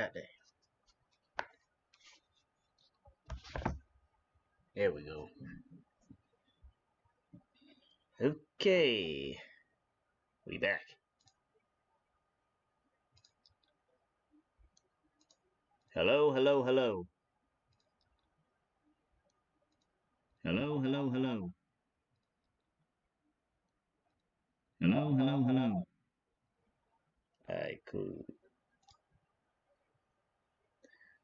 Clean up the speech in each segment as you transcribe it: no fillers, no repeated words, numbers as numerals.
God dang. There we go. Okay. We back. Hello, hello, hello. Hello, hello, hello. Hello, hello, hello. Alright, cool.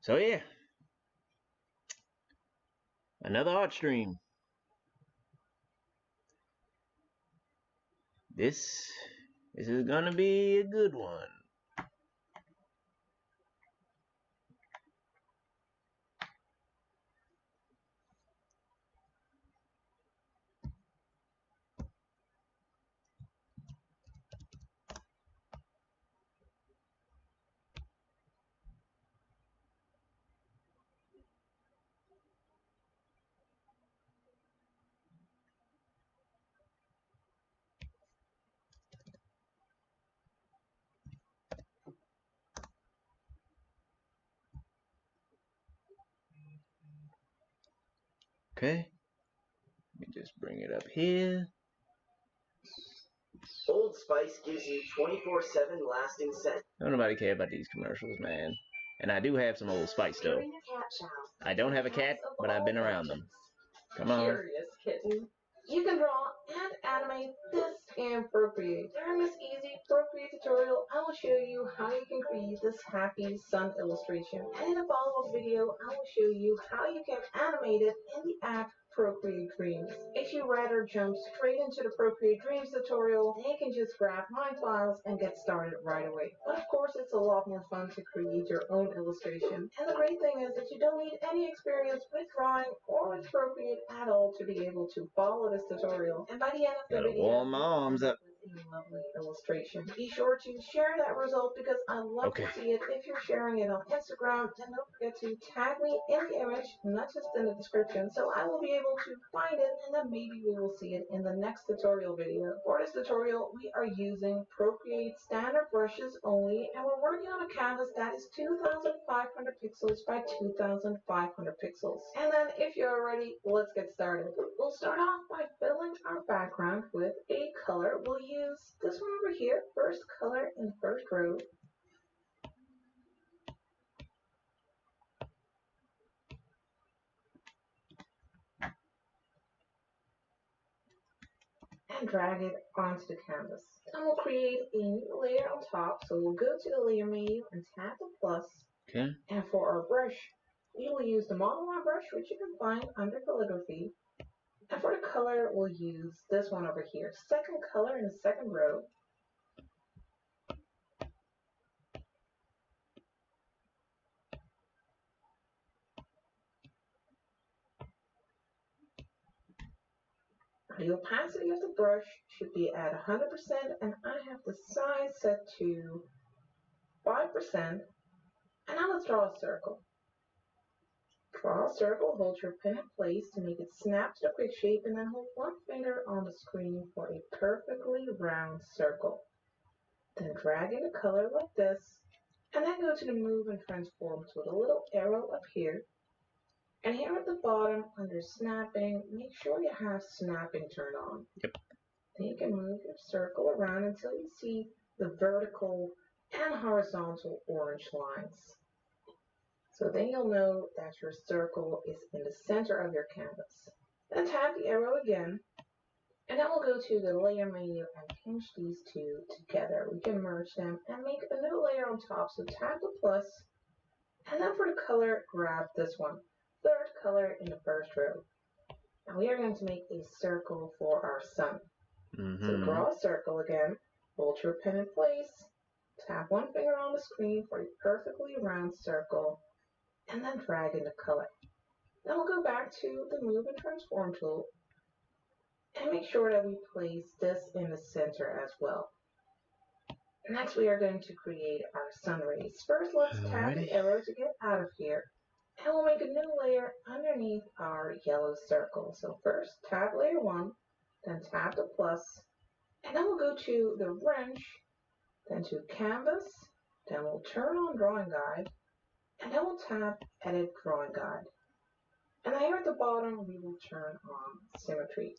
So yeah. Another art stream. This is gonna be a good one. Okay. Let me just bring it up here. Old Spice gives you 24/7 lasting scent. Don't nobody care about these commercials, man. And I do have some Old Spice though. I don't have a cat, but I've been around them. Come on. Curious kitten. You can draw and animate this in Procreate. During this easy Procreate tutorial, I will show you how you can create this happy sun illustration. And in the follow-up video, I will show you how you can animate it in the app Procreate Dreams. If you rather jump straight into the Procreate Dreams tutorial, then you can just grab my files and get started right away. But of course, it's a lot more fun to create your own illustration. And the great thing is that you don't need any experience with drawing or with Procreate at all to be able to follow this tutorial. And by the end of the Gotta video, warm my arms up. with a lovely illustration. Be sure to share that result because I love to see it if you're sharing it on Instagram. And don't forget to tag me in the image, not just in the description, so I will be able to find it, and then maybe we will see it in the next tutorial video. For this tutorial, we are using Procreate standard brushes only, and we're working on a canvas that is 2,500 pixels by 2,500 pixels. And then if you're ready, let's get started. We'll start off by filling our background with a color. We'll use this one over here, first color in the first row. And drag it onto the canvas. And we'll create a new layer on top. So we'll go to the layer menu and tap the plus. Okay. And for our brush, we will use the model line brush, which you can find under calligraphy. And for the color, we'll use this one over here. Second color in the second row. The opacity of the brush should be at 100%, and I have the size set to 5%. And now let's draw a circle. Draw a circle, hold your pen in place to make it snap to the quick shape, and then hold one finger on the screen for a perfectly round circle. Then drag in the color like this, and then go to the Move and Transform tool, the little arrow up here. And here at the bottom, under snapping, make sure you have snapping turned on. Yep. Then you can move your circle around until you see the vertical and horizontal orange lines. So then you'll know that your circle is in the center of your canvas. Then tap the arrow again, and then we'll go to the layer menu and pinch these two together. We can merge them and make a new layer on top. So tap the plus, and then for the color, grab this one. Third color in the first row. And we are going to make a circle for our sun. So draw a circle again, hold your pen in place, tap one finger on the screen for a perfectly round circle, and then drag in the color. Then we'll go back to the Move and Transform tool and make sure that we place this in the center as well. Next, we are going to create our sun rays. First, let's tap the arrow to get out of here. And we'll make a new layer underneath our yellow circle. So first, tap layer 1, then tap the plus, and then we'll go to the wrench, then to canvas, then we'll turn on drawing guide, And then we'll tap Edit Drawing Guide. And then here at the bottom, we will turn on Symmetry.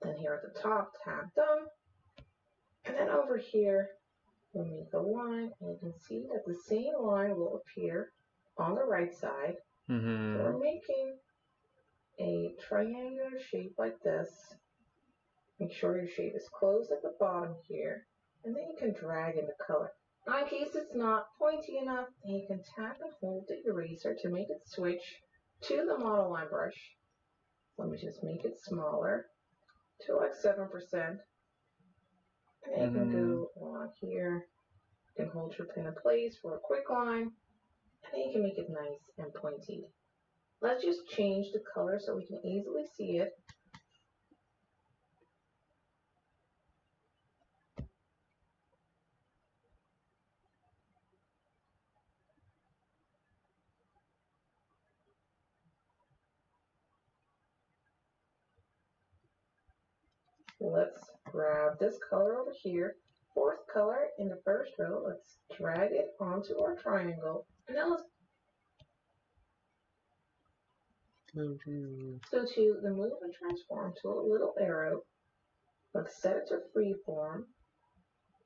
Then here at the top, tap Done. And then over here, we'll make a line, and you can see that the same line will appear on the right side. So we're making a triangular shape like this. Make sure your shape is closed at the bottom here, and then you can drag in the color. Now, in case it's not pointy enough, then you can tap and hold the eraser to make it switch to the model line brush. Let me just make it smaller to like 7%. And then you can go along here. You can hold your pen in place for a quick line, and then you can make it nice and pointy. Let's just change the color so we can easily see it. Let's grab this color over here, fourth color in the first row. Let's drag it onto our triangle. And now let's go to the Move and Transform tool, little arrow. Let's set it to freeform.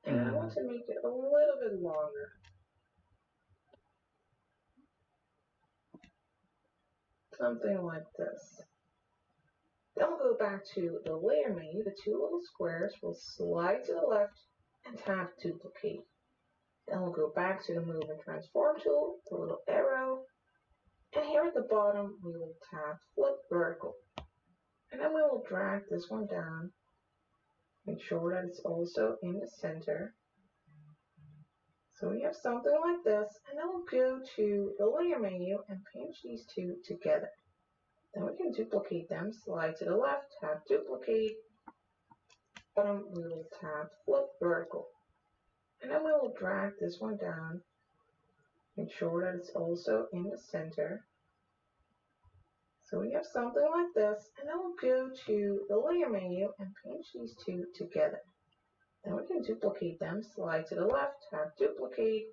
And I want to make it a little bit longer. Something like this. Then we'll go back to the layer menu. The two little squares will slide to the left and tap Duplicate. Then we'll go back to the Move and Transform tool, the little arrow. And here at the bottom, we will tap Flip Vertical. And then we will drag this one down. Make sure that it's also in the center. So we have something like this. And then we'll go to the layer menu and pinch these two together. Then we can duplicate them, slide to the left, tap Duplicate. Bottom, we will tap Flip Vertical. And then we will drag this one down. Make sure that it's also in the center. So we have something like this, and then we'll go to the layer menu and pinch these two together. Then we can duplicate them, slide to the left, tap Duplicate,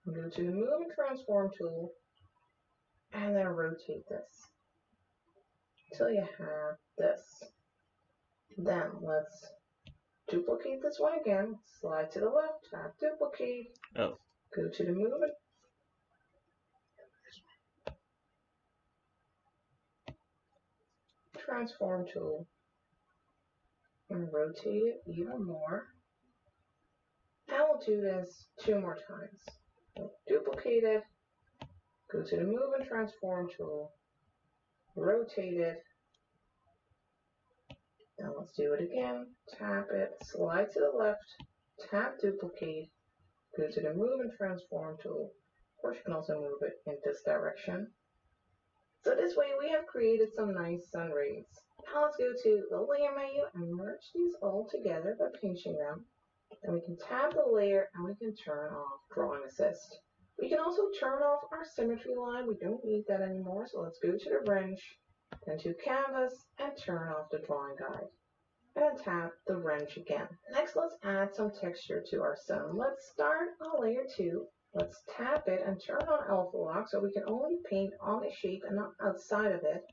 and go to the Move and Transform tool, and then rotate this until you have this. Then let's duplicate this one again, slide to the left, tap Duplicate, go to the Move and Transform tool, and rotate it even more. Now we'll do this 2 more times. We'll duplicate it, go to the Move and Transform tool, rotate it. Now let's do it again. Tap it, slide to the left, tap Duplicate, go to the Move and Transform tool. Of course, you can also move it in this direction. So this way we have created some nice sun rays. Now let's go to the layer menu and merge these all together by pinching them. Then we can tab the layer and we can turn off Drawing Assist. We can also turn off our symmetry line. We don't need that anymore. So let's go to the wrench, then to Canvas, and turn off the Drawing Guide. And then tap the wrench again. Next, let's add some texture to our sun. Let's start on layer 2. Let's tap it and turn on Alpha Lock so we can only paint on the shape and not outside of it.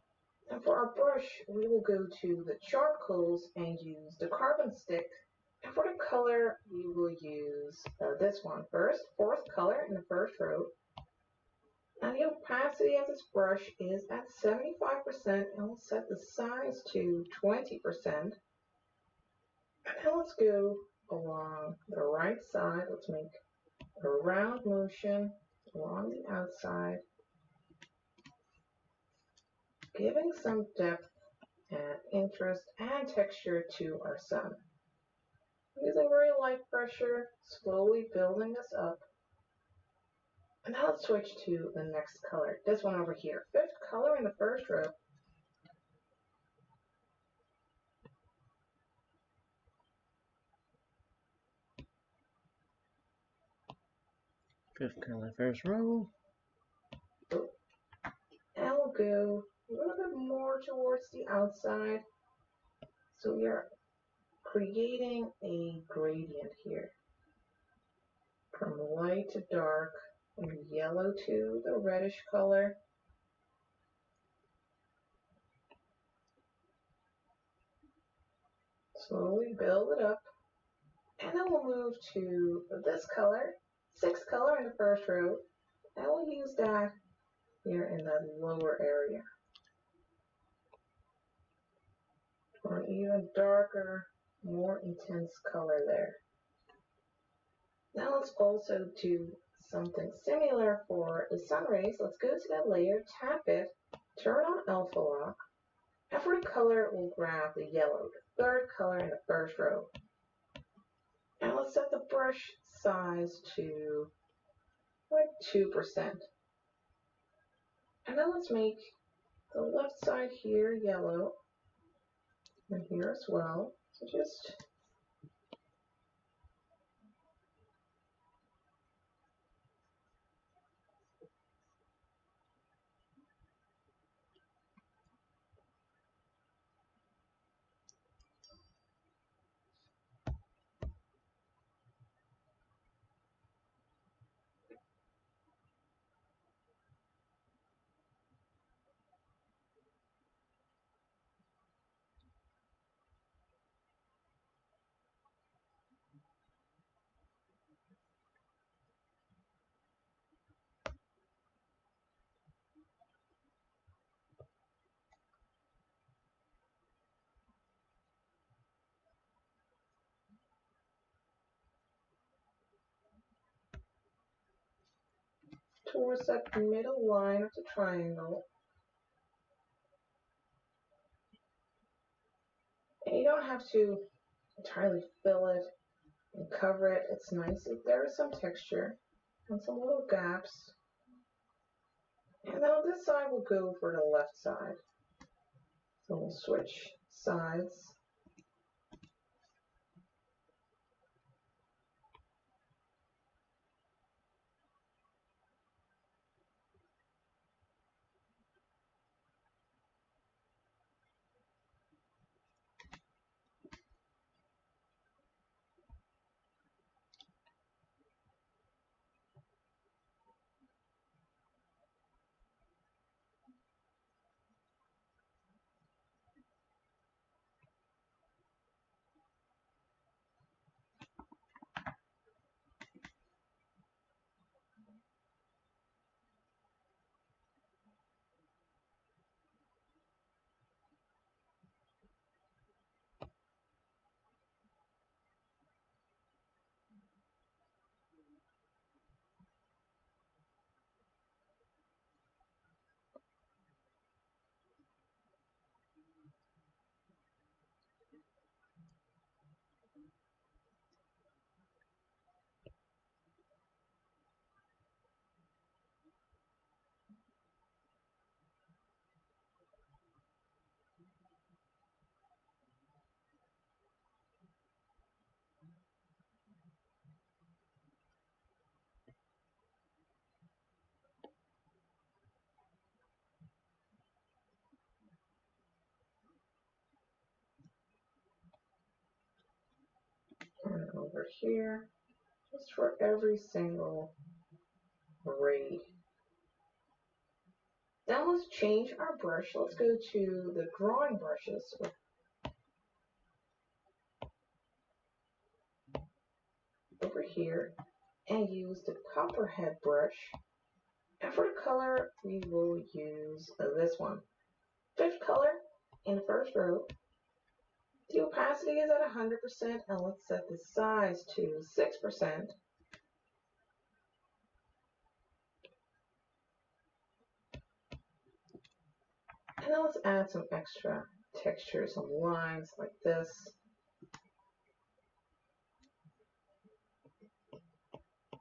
And for our brush, we will go to the charcoals and use the carbon stick. And for the color, we will use this one first, fourth color in the first row. And the opacity of this brush is at 75%, and we'll set the size to 20%. And now let's go along the right side. Let's make a round motion along the outside, giving some depth and interest and texture to our sun. Using very light pressure, slowly building this up. And now let's switch to the next color, this one over here. Fifth color in the first row. Fifth color, first row. And we'll go a little bit more towards the outside. So we are creating a gradient here. From light to dark, from yellow to the reddish color. Slowly build it up. And then we'll move to this color, 6th color in the first row. And we'll use that here in the lower area for an even darker, more intense color there. Now let's also do something similar for the sun rays. Let's go to that layer, tap it, turn on alpha lock, and for the color we'll grab the yellow, the 3rd color in the first row. And let's set the brush size to like 2%. And then let's make the left side here yellow, and here as well. So just towards that middle line of the triangle. And you don't have to entirely fill it and cover it. It's nice if there is some texture and some little gaps. And then on this side we'll go for the left side. So we'll switch sides. And over here, just for every single ray. Now let's change our brush. Let's go to the drawing brushes over here and use the copperhead brush. And for the color, we will use this one. 5th color in the first row. The opacity is at 100%, and let's set the size to 6%. And now let's add some extra texture, some lines like this.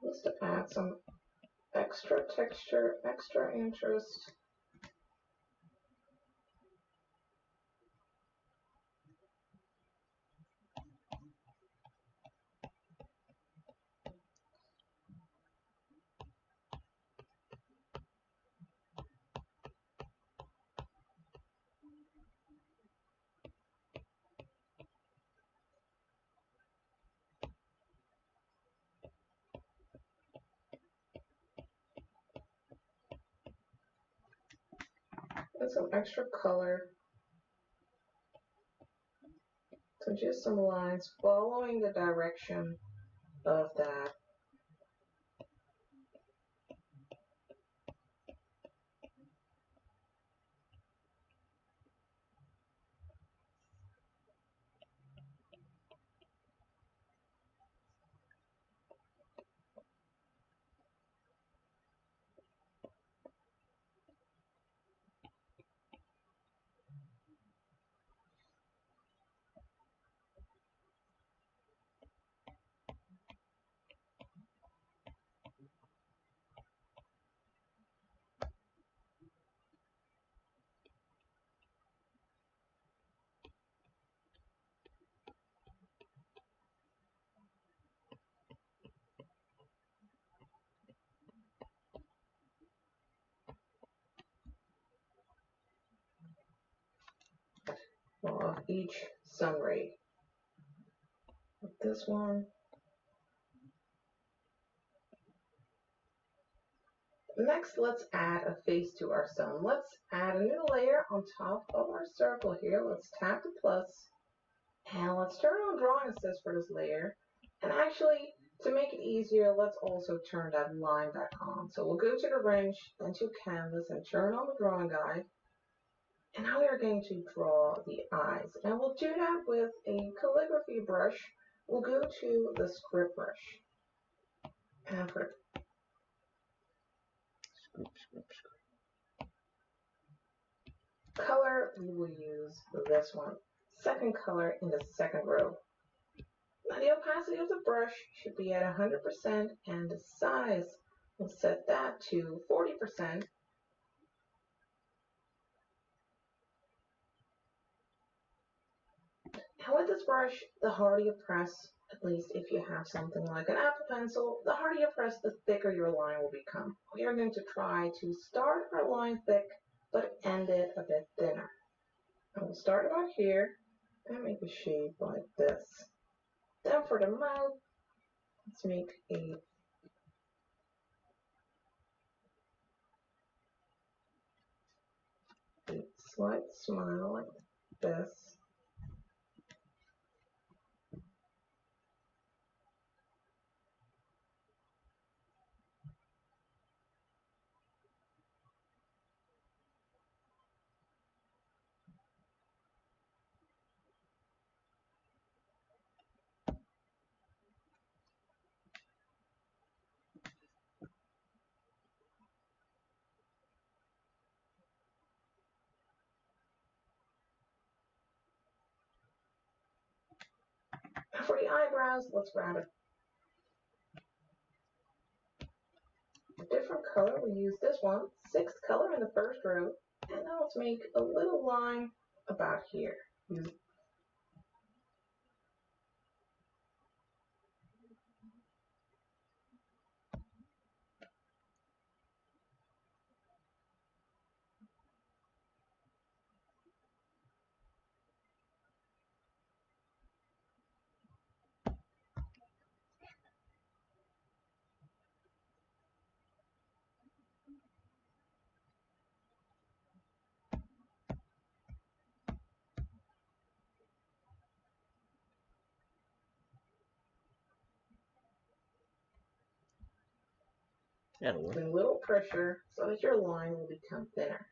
Just to add some extra texture, extra interest. in some extra color. So just some lines following the direction of that. Of each sun ray. With this one. Next, let's add a face to our sun. Let's add a new layer on top of our circle here. Let's tap the plus, and let's turn on drawing assist for this layer. And actually, to make it easier, let's also turn that line back on. So we'll go to the wrench, then to canvas, and turn on the drawing guide. And now we are going to draw the eyes. And we'll do that with a calligraphy brush. We'll go to the script brush. And for color, we will use this one. Second color in the second row. Now the opacity of the brush should be at 100% and the size, we'll set that to 40%. And with this brush, the harder you press, at least if you have something like an Apple Pencil, the harder you press, the thicker your line will become. We are going to try to start our line thick, but end it a bit thinner. And we'll start about here and make a shape like this. Then for the mouth, let's make a slight smile like this. For the eyebrows, let's grab a different color. We use this one, sixth color in the first row, and now let's make a little line about here. That'll work. With a little pressure so that your line will become thinner.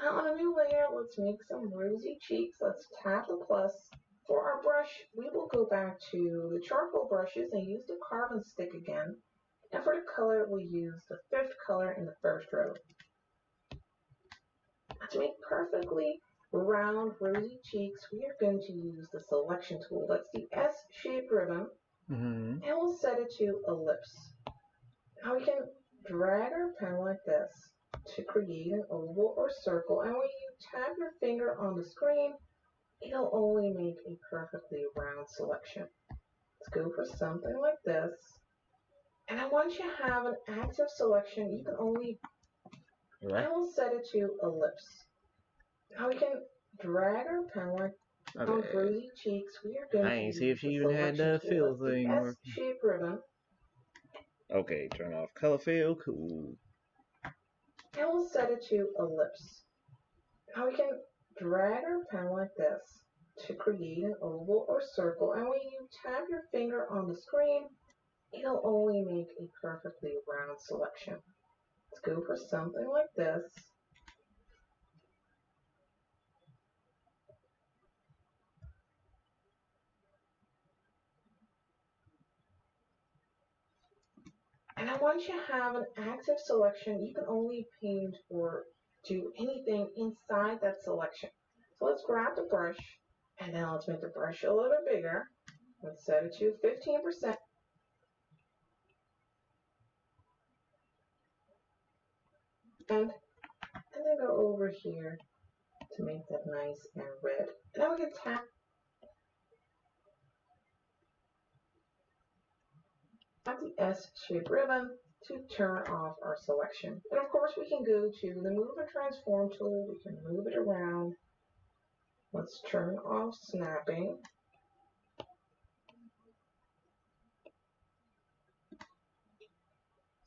Now on a new layer, let's make some rosy cheeks. Let's tap the plus. For our brush, we will go back to the charcoal brushes and use the carbon stick again. And for the color, we'll use the fifth color in the first row. To make perfectly round rosy cheeks, we are going to use the selection tool. That's the S-shaped ribbon. And we'll set it to ellipse. Now we can drag our pen like this to create an oval or circle, and when you tap your finger on the screen, it'll only make a perfectly round selection. Let's go for something like this. And then once you have an active selection, you can only, and we'll set it to ellipse. Now we can drag our pen like on rosy cheeks. We are going I to ain't use see if she even had the fill thing working. S-shaped ribbon. Okay, turn off color fill, cool. And we'll set it to ellipse. Now we can drag our pen like this to create an oval or circle, and when you tap your finger on the screen, it'll only make a perfectly round selection. Let's go for something like this. And then once you have an active selection, you can only paint or do anything inside that selection. So let's grab the brush, and then let's make the brush a little bit bigger. Let's set it to 15%. And then go over here to make that nice and red. And then we can tap the S-shaped ribbon to turn off our selection. And of course we can go to the Move and Transform tool. We can move it around. Let's turn off snapping.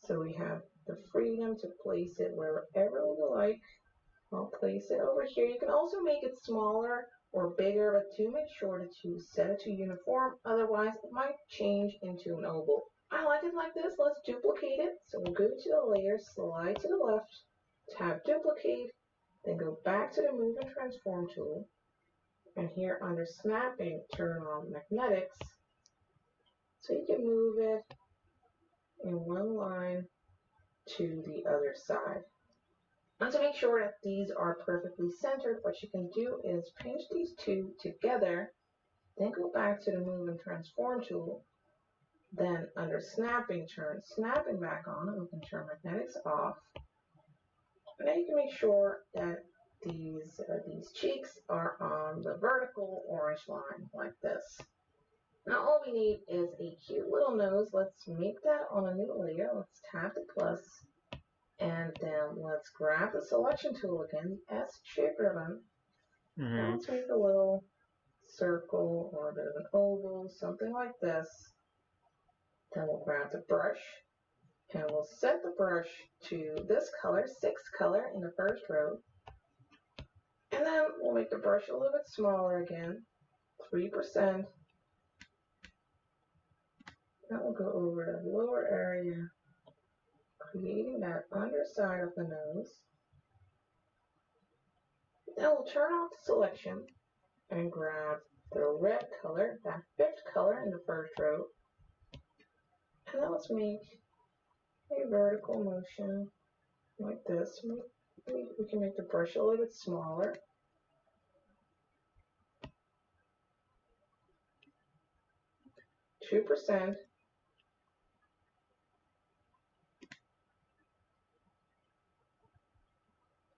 So we have the freedom to place it wherever we like. I'll place it over here. You can also make it smaller or bigger, but do make sure that you set it to uniform. Otherwise, it might change into an oval. I like it like this. Let's duplicate it. So we'll go to the layer, slide to the left, tap duplicate, then go back to the Move and Transform tool. And here under snapping, turn on magnetics. So you can move it in one line to the other side. And to make sure that these are perfectly centered, what you can do is pinch these two together, then go back to the Move and Transform tool, then under snapping, turn snapping back on, and we can turn magnetics off. And then you can make sure that these cheeks are on the vertical orange line like this. Now all we need is a cute little nose. Let's make that on a new layer. Let's tap the plus. And then let's grab the selection tool again, the S-shaped ribbon. Now let's make a little circle or a bit of an oval, something like this. Then we'll grab the brush and we'll set the brush to this color, 6th color in the first row. And then we'll make the brush a little bit smaller again, 3%. Then we'll go over the lower area, creating that underside of the nose. Then we'll turn off the selection and grab the red color, that 5th color in the first row. And then let's make a vertical motion like this. We can make the brush a little bit smaller. %.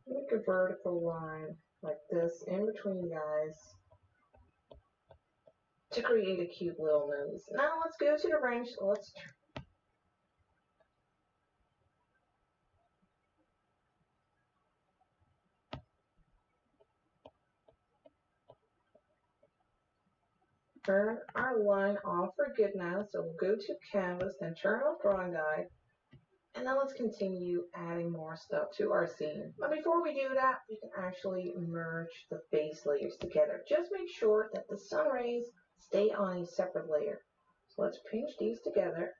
Make a vertical line like this in between the eyes to create a cute little nose. Now let's go to the wrench. Let's turn our line off for good now. So we'll go to canvas, then turn off drawing guide. And then let's continue adding more stuff to our scene. But before we do that, we can actually merge the face layers together. Just make sure that the sun rays stay on a separate layer. So let's pinch these together.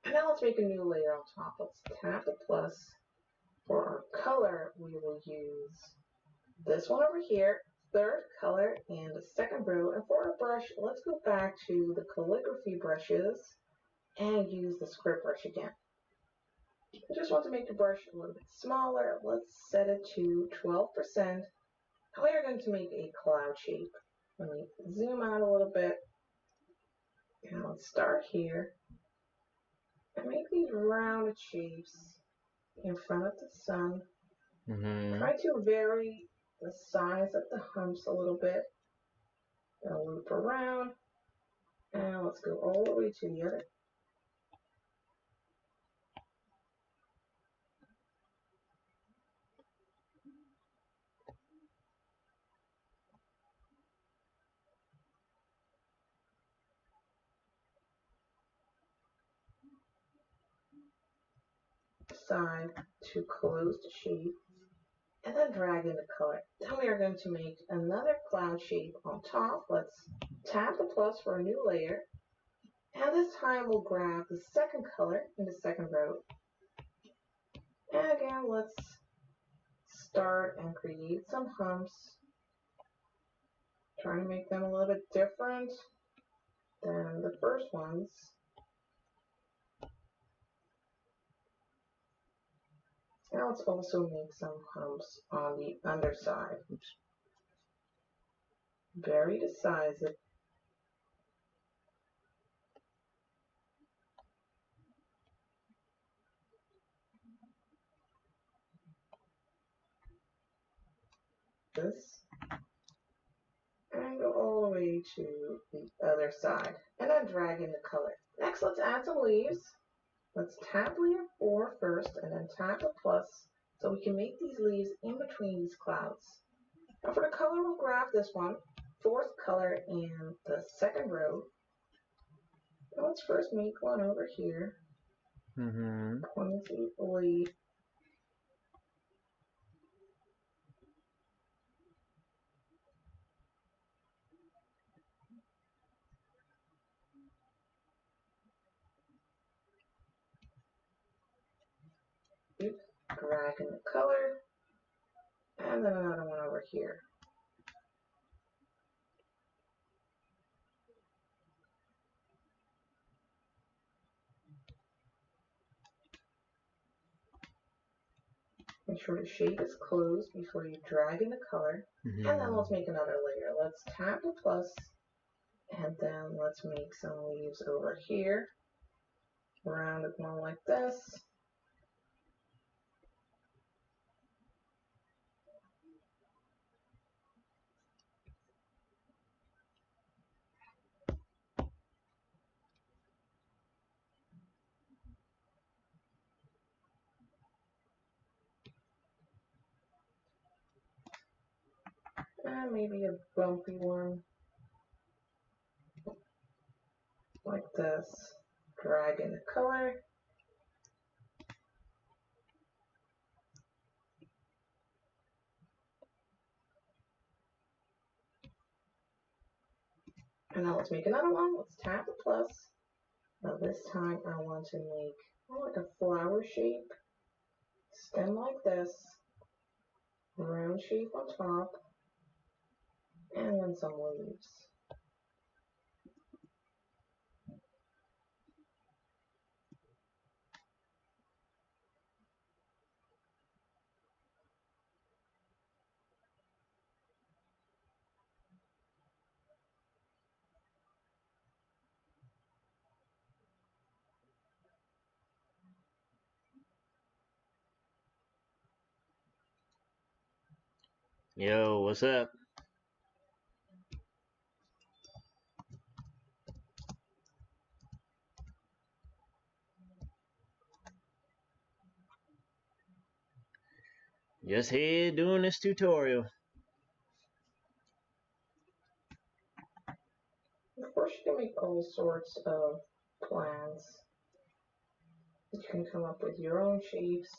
And now let's make a new layer on top. Let's tap the plus. For our color, we will use this one over here, 3rd color in the 2nd row. And for our brush, let's go back to the calligraphy brushes and use the script brush again. I just want to make the brush a little bit smaller. Let's set it to 12%. And we are going to make a cloud shape. Let me zoom out a little bit. And let's start here. And make these rounded shapes in front of the sun. Try to vary the size of the humps a little bit. Then loop around. And let's go all the way to the other side to close the shape. and then drag in the color. Then we are going to make another cloud shape on top. Let's tap the plus for a new layer. And this time we'll grab the second color in the second row. And again, let's start and create some humps. Trying to make them a little bit different than the first ones. Now let's also make some humps on the underside. Vary the size of this and go all the way to the other side and then drag in the color. Next, let's add some leaves. Let's tap layer 4 first and then tap the plus so we can make these leaves in between these clouds. Now for the color, we'll grab this one, fourth color in the second row. Now let's first make one over here. Pointy leaf. Drag in the color, and then another one over here. Make sure the shape is closed before you drag in the color. And then let's make another layer. Let's tap the plus, and then let's make some leaves over here. Round it more like this. And maybe a bumpy one. Like this. Drag in the color. And now let's make another one. Let's tap the plus. Now this time I want to make like a flower shape. Stem like this. Round shape on top. And then some leaves. Yo, what's up? Just here doing this tutorial. Of course, you can make all sorts of plans. You can come up with your own shapes.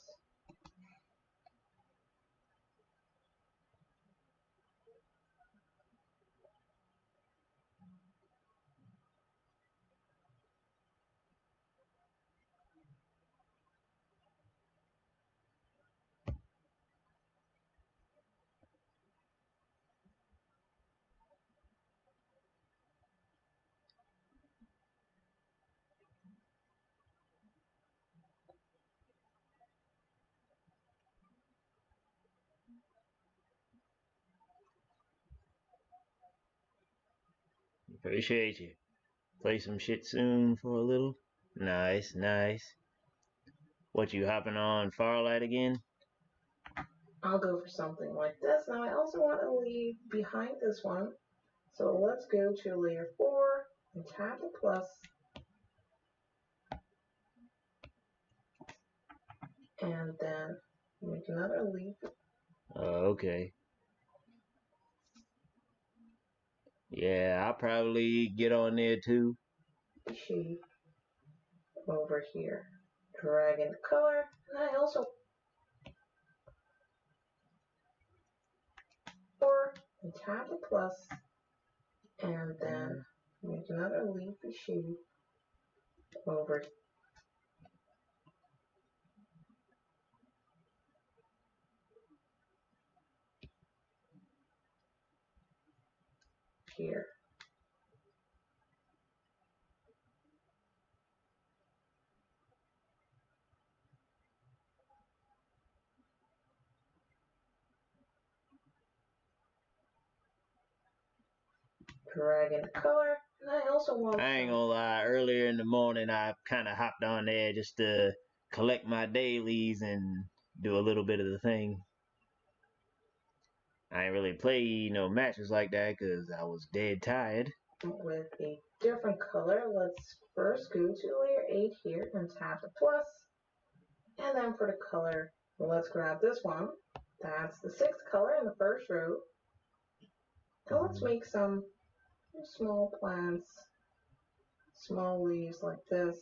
Appreciate you. Play some shit soon for a little. Nice, nice. What, you hopping on Farlight again? I'll go for something like this. Now I also want to leave behind this one. So let's go to layer 4 and tap the plus. And then make another leaf. Okay. Yeah, I'll probably get on there too. Shape over here. Drag in the color. And I also and tap the plus, and then make another leafy shape over here. Drag in the color, and I also want. I ain't gonna lie, earlier in the morning I kind of hopped on there just to collect my dailies and do a little bit of the thing. I ain't really play no matches like that because I was dead tired. With a different color, let's first go to layer 8 here and tap the plus, and then for the color, let's grab this one. That's the 6th color in the first row. And let's make some small plants, small leaves like this.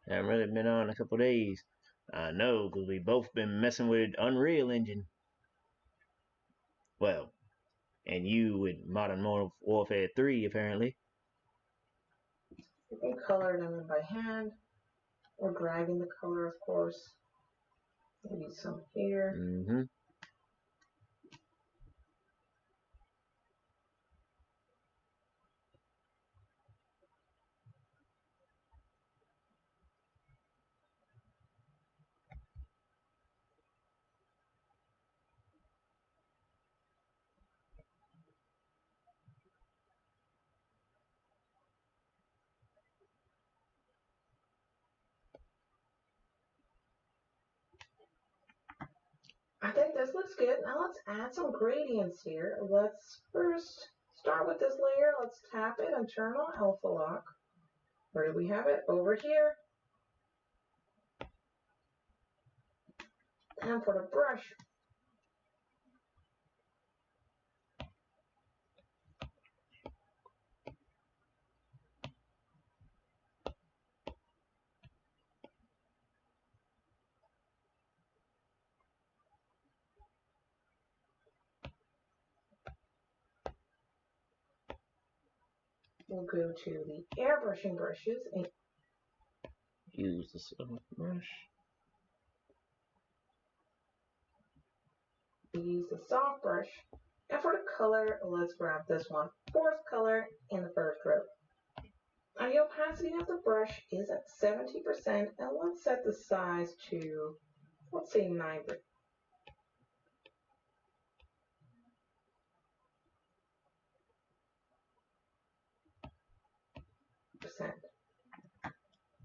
I haven't really been on a couple days. I know, because we both been messing with Unreal Engine. Well, and you with Modern Warfare 3, apparently. You can color them in by hand, or dragging the color, of course. Maybe some here. I think this looks good. Now let's add some gradients here. Let's first start with this layer. Let's tap it and turn on alpha lock. Where do we have it? Over here. And for the brush, we'll go to the airbrushing brushes and Use the soft brush. use the soft brush. And for the color, let's grab this one. 4th color in the first row. Now the opacity of the brush is at 70%, and let's set the size to, let's say 9%.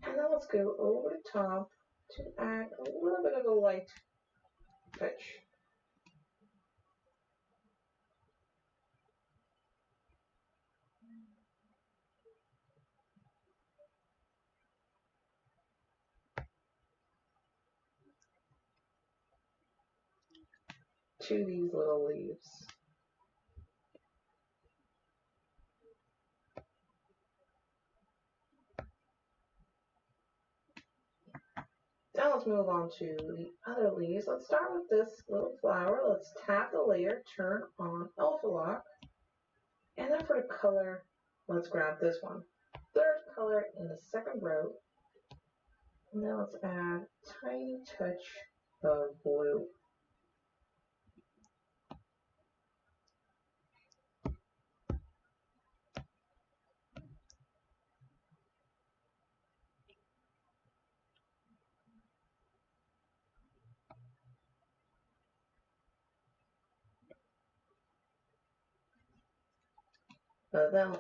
And then let's go over the top to add a little bit of a light touch. To these little leaves. Now let's move on to the other leaves. Let's start with this little flower. Let's tap the layer, turn on alpha lock, and then for the color, let's grab this one. 3rd color in the 2nd row. And now let's add a tiny touch of blue. Then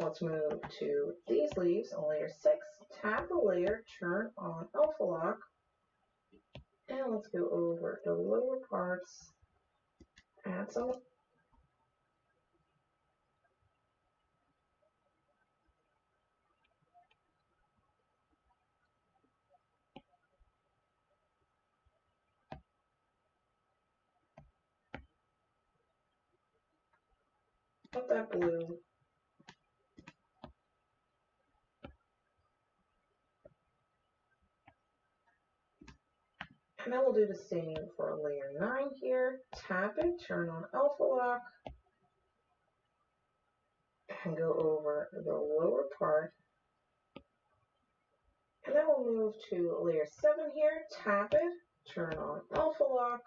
let's move to these leaves on layer 6. Tap the layer, turn on alpha lock, and let's go over the lower parts. Add some of that blue. And then we'll do the same for layer 9 here. Tap it, turn on alpha lock, and go over the lower part. And then we'll move to layer 7 here. Tap it, turn on alpha lock,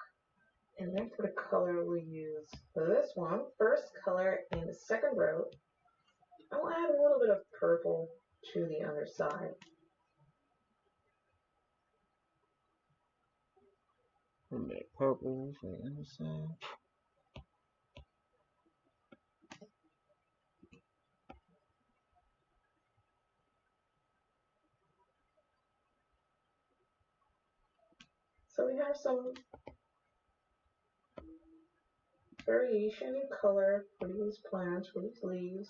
and then for the color we'll use this one, first color in the second row. I'll add a little bit of purple to the underside. A little bit of purple for the underside. So we have some variation in color for these plants, for these leaves.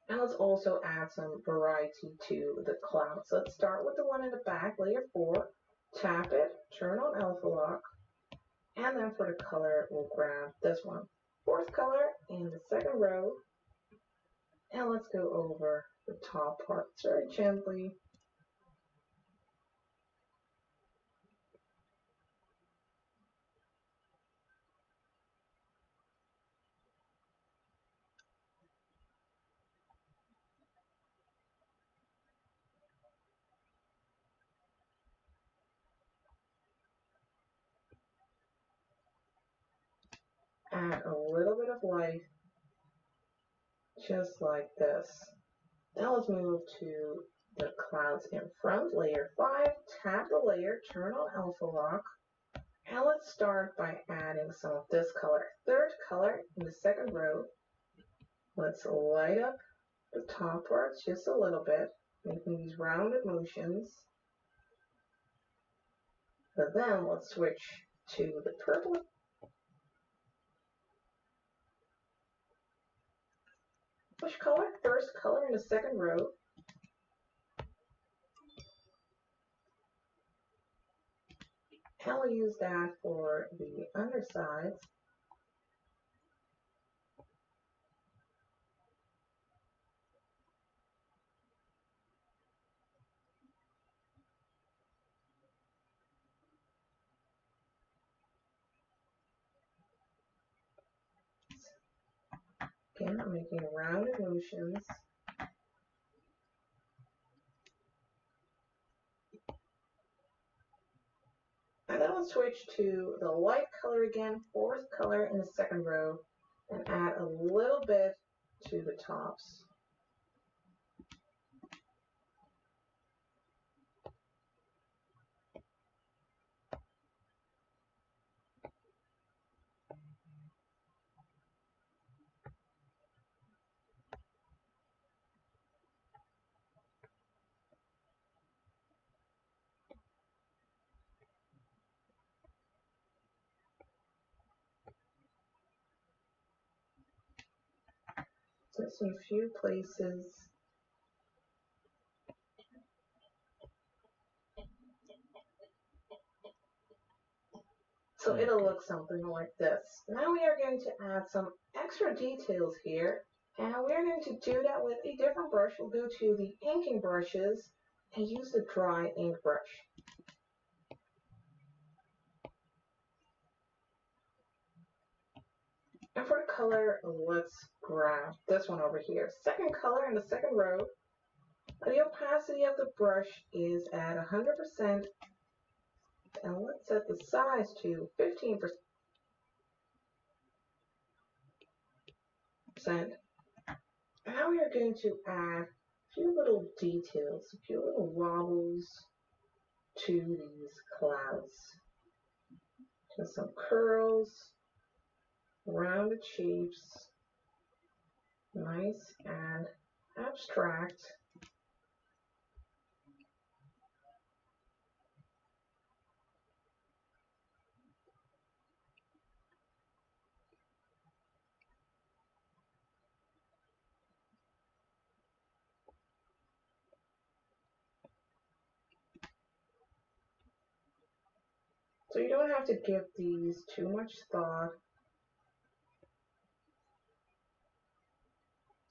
And let's also add some variety to the clouds. Let's start with the one in the back, layer 4. Tap it, turn on alpha lock, and then for the color, we'll grab this one. Fourth color in the second row. And let's go over the top parts very gently. Add a little bit of light, just like this. Now let's move to the clouds in front, layer 5. Tap the layer, turn on alpha lock, and let's start by adding some of this color. Third color in the second row. Let's light up the top parts just a little bit, making these rounded motions. But then let's switch to the purple. Which color? First color in the second row. And we'll use that for the undersides. Again, I'm making rounded motions. And then we'll switch to the light color again, fourth color in the second row, and add a little bit to the tops. Just in a few places. So it'll look something like this. Now we are going to add some extra details here, and we're going to do that with a different brush. We'll go to the inking brushes and use the dry ink brush. And for the color, let's grab this one over here. Second color in the second row. The opacity of the brush is at 100%, and let's set the size to 15%. Now we are going to add a few little details, a few little wobbles to these clouds. Just some curls, rounded shapes, nice and abstract. So you don't have to give these too much thought.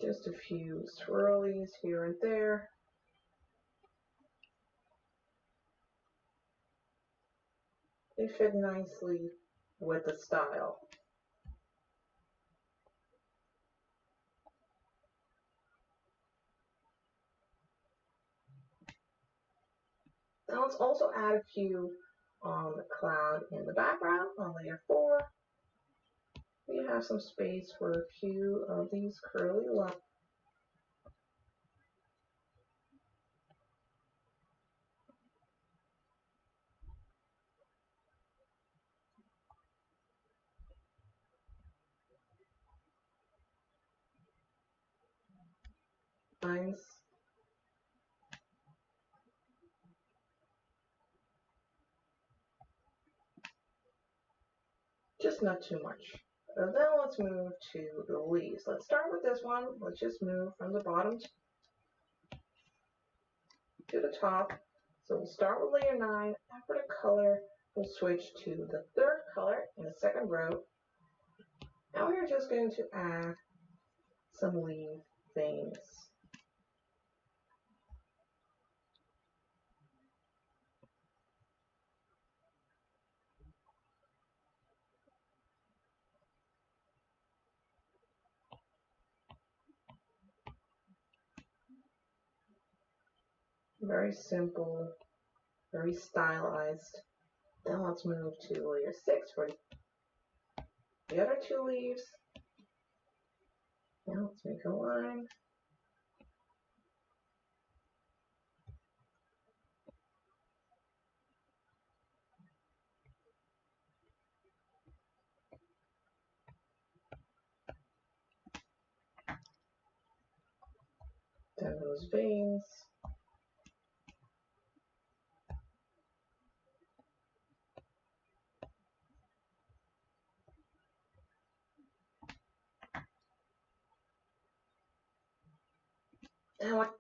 Just a few swirlies here and there. They fit nicely with the style. Now let's also add a few on the cloud in the background on layer 4. We have some space for a few of these curly lines. Just not too much. Then let's move to the leaves. Let's start with this one. Let's just move from the bottom to the top. So we'll start with layer 9. After the color, we'll switch to the third color in the second row. Now we're just going to add some leaf veins. Very simple, very stylized. Then let's move to layer 6 for the other 2 leaves. Now let's make a line. Then those veins. Now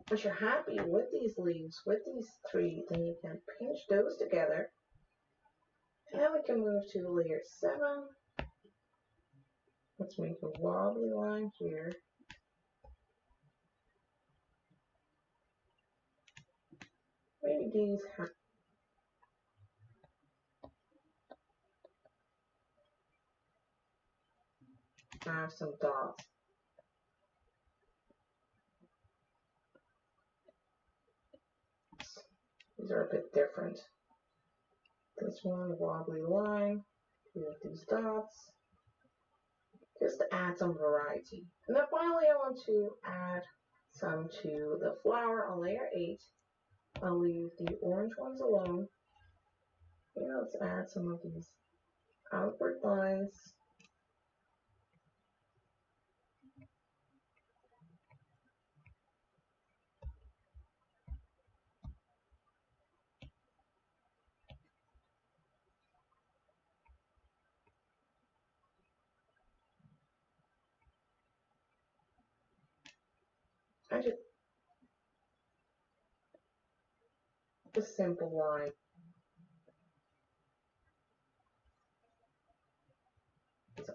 once you're happy with these leaves, with these 3, then you can pinch those together. And we can move to layer 7. Let's make a wobbly line here. Maybe these have some dots. These are a bit different. This one, wobbly line, with these dots, just to add some variety. And then finally I want to add some to the flower on layer 8. I'll leave the orange ones alone. And let's add some of these outward lines. I just a simple line.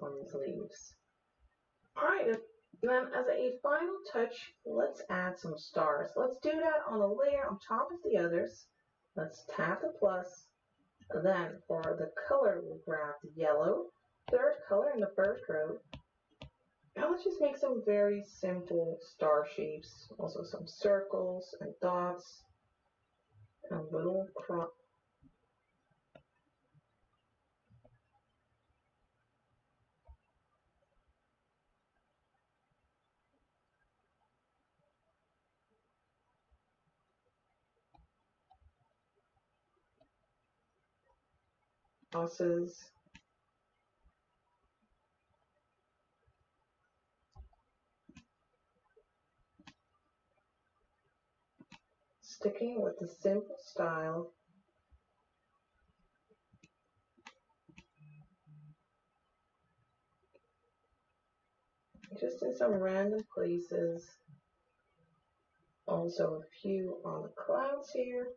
On these leaves. Alright, Then as a final touch, let's add some stars. Let's do that on a layer on top of the others. Let's tap the plus. Then for the color, we'll grab the yellow, third color in the first row. Now let's just make some very simple star shapes. Also some circles and dots and little crosses. Sticking with the simple style. Just in some random places. Also a few on the clouds here.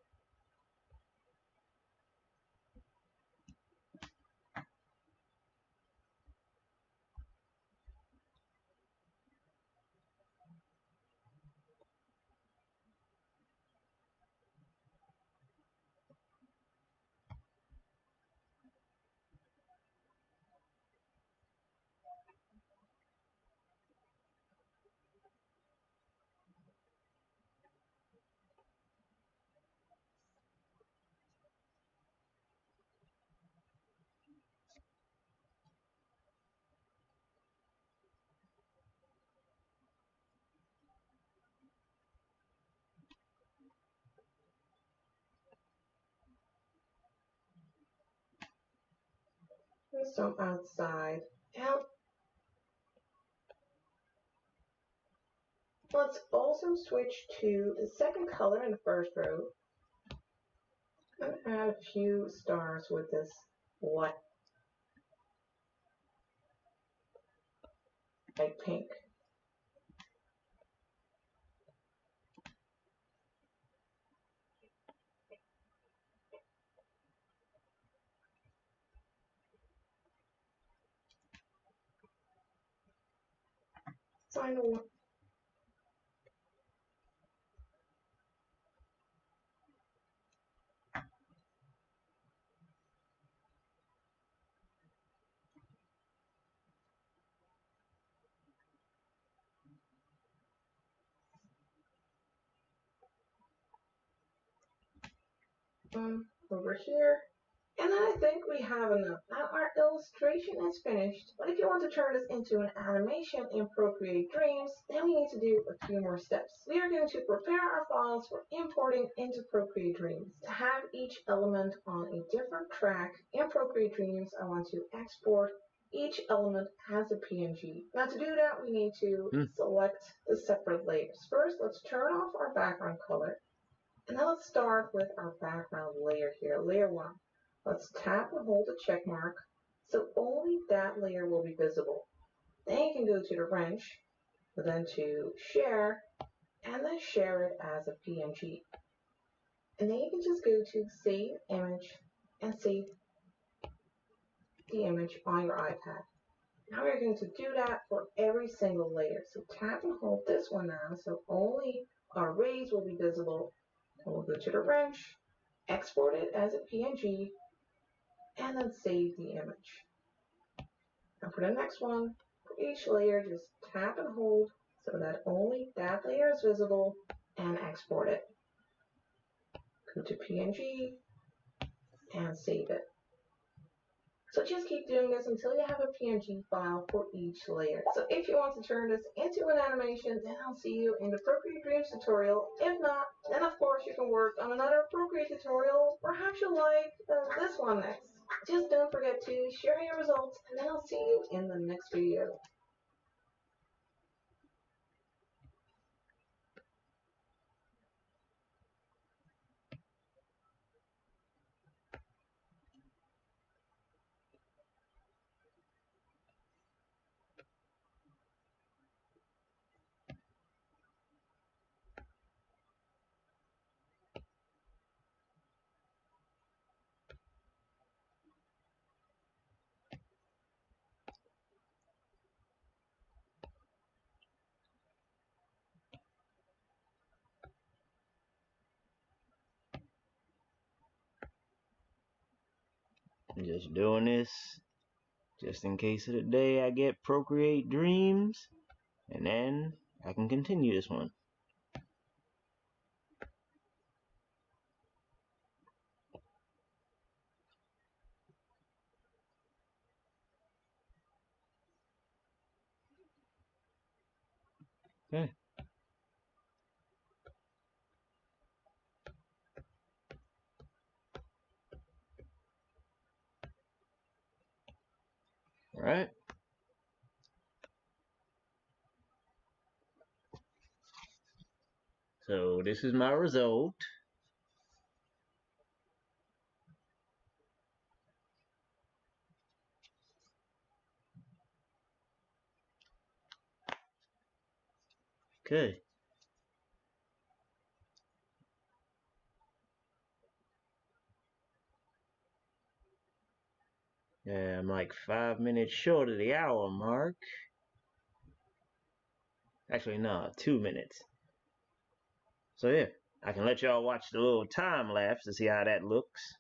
And some outside. And let's also switch to the second color in the first row and add a few stars with this light pink. Final one. Over here. And then I think we have enough. Now our illustration is finished, but if you want to turn this into an animation in Procreate Dreams, then we need to do a few more steps. We are going to prepare our files for importing into Procreate Dreams. To have each element on a different track in Procreate Dreams, I want to export each element as a PNG. Now to do that, we need to select the separate layers. First, let's turn off our background color. And now let's start with our background layer here, layer 1. Let's tap and hold the check mark so only that layer will be visible. Then you can go to the wrench, then to share, and then share it as a PNG. And then you can just go to save image and save the image on your iPad. Now we're going to do that for every single layer. So tap and hold this one now so only our rays will be visible. And we'll go to the wrench, export it as a PNG, and then save the image. And for the next one, for each layer, just tap and hold so that only that layer is visible and export it. Go to PNG and save it. So just keep doing this until you have a PNG file for each layer. So if you want to turn this into an animation, then I'll see you in the Procreate Dreams tutorial. If not, then of course you can work on another Procreate tutorial. Perhaps you'll like this one next. Just don't forget to share your results, and then I'll see you in the next video. I'm just doing this just in case of the day I get Procreate Dreams, and then I can continue this one. Okay. All right. So this is my result. Okay. Yeah, I'm like 5 minutes short of the hour mark. Actually, no, 2 minutes. So yeah, I can let y'all watch the little time lapse to see how that looks.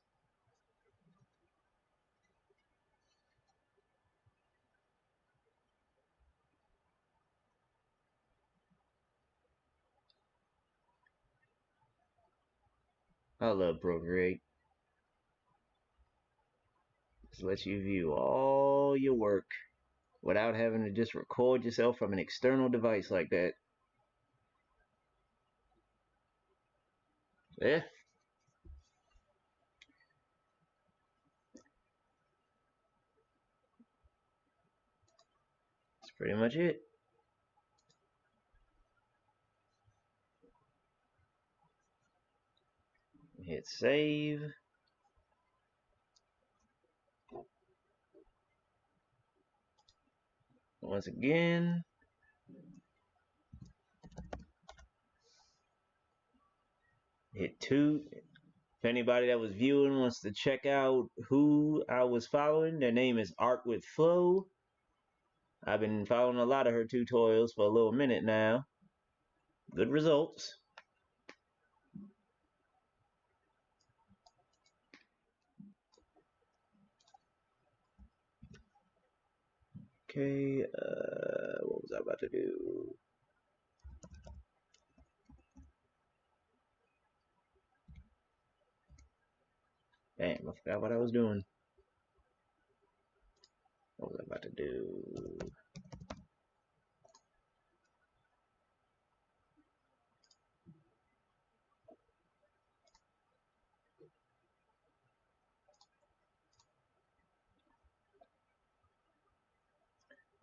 I love Procreate. Just lets you view all your work without having to just record yourself from an external device like that. Yeah. That's pretty much it. Hit save. Once again. Hit 2. If anybody that was viewing wants to check out who I was following, their name is Art-with-Flo. I've been following a lot of her tutorials for a little minute now. Good results. Okay, what was I about to do? Damn, I forgot what I was doing. What was I about to do?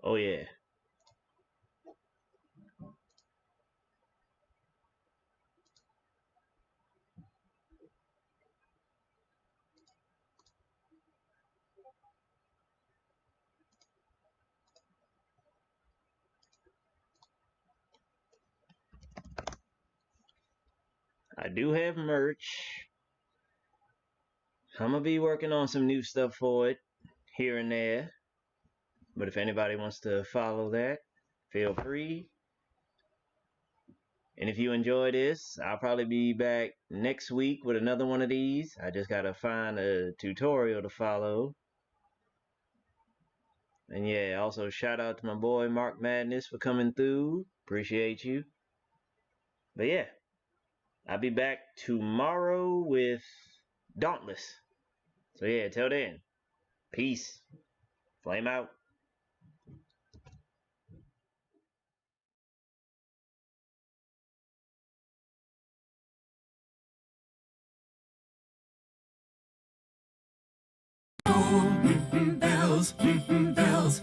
Oh yeah. I do have merch. I'm gonna be working on some new stuff for it here and there. But if anybody wants to follow that, feel free. And if you enjoy this, I'll probably be back next week with another one of these. I just gotta find a tutorial to follow. And yeah, also shout out to my boy Mark Madness for coming through. Appreciate you. But yeah, I'll be back tomorrow with Dauntless. So yeah, till then, peace. Flame out. Bells, bells,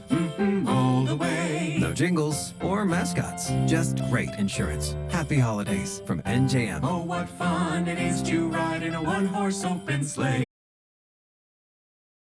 all the way. No jingles or mascots, just great insurance. Happy holidays from NJM. Oh, what fun it is to ride in a one-horse open sleigh.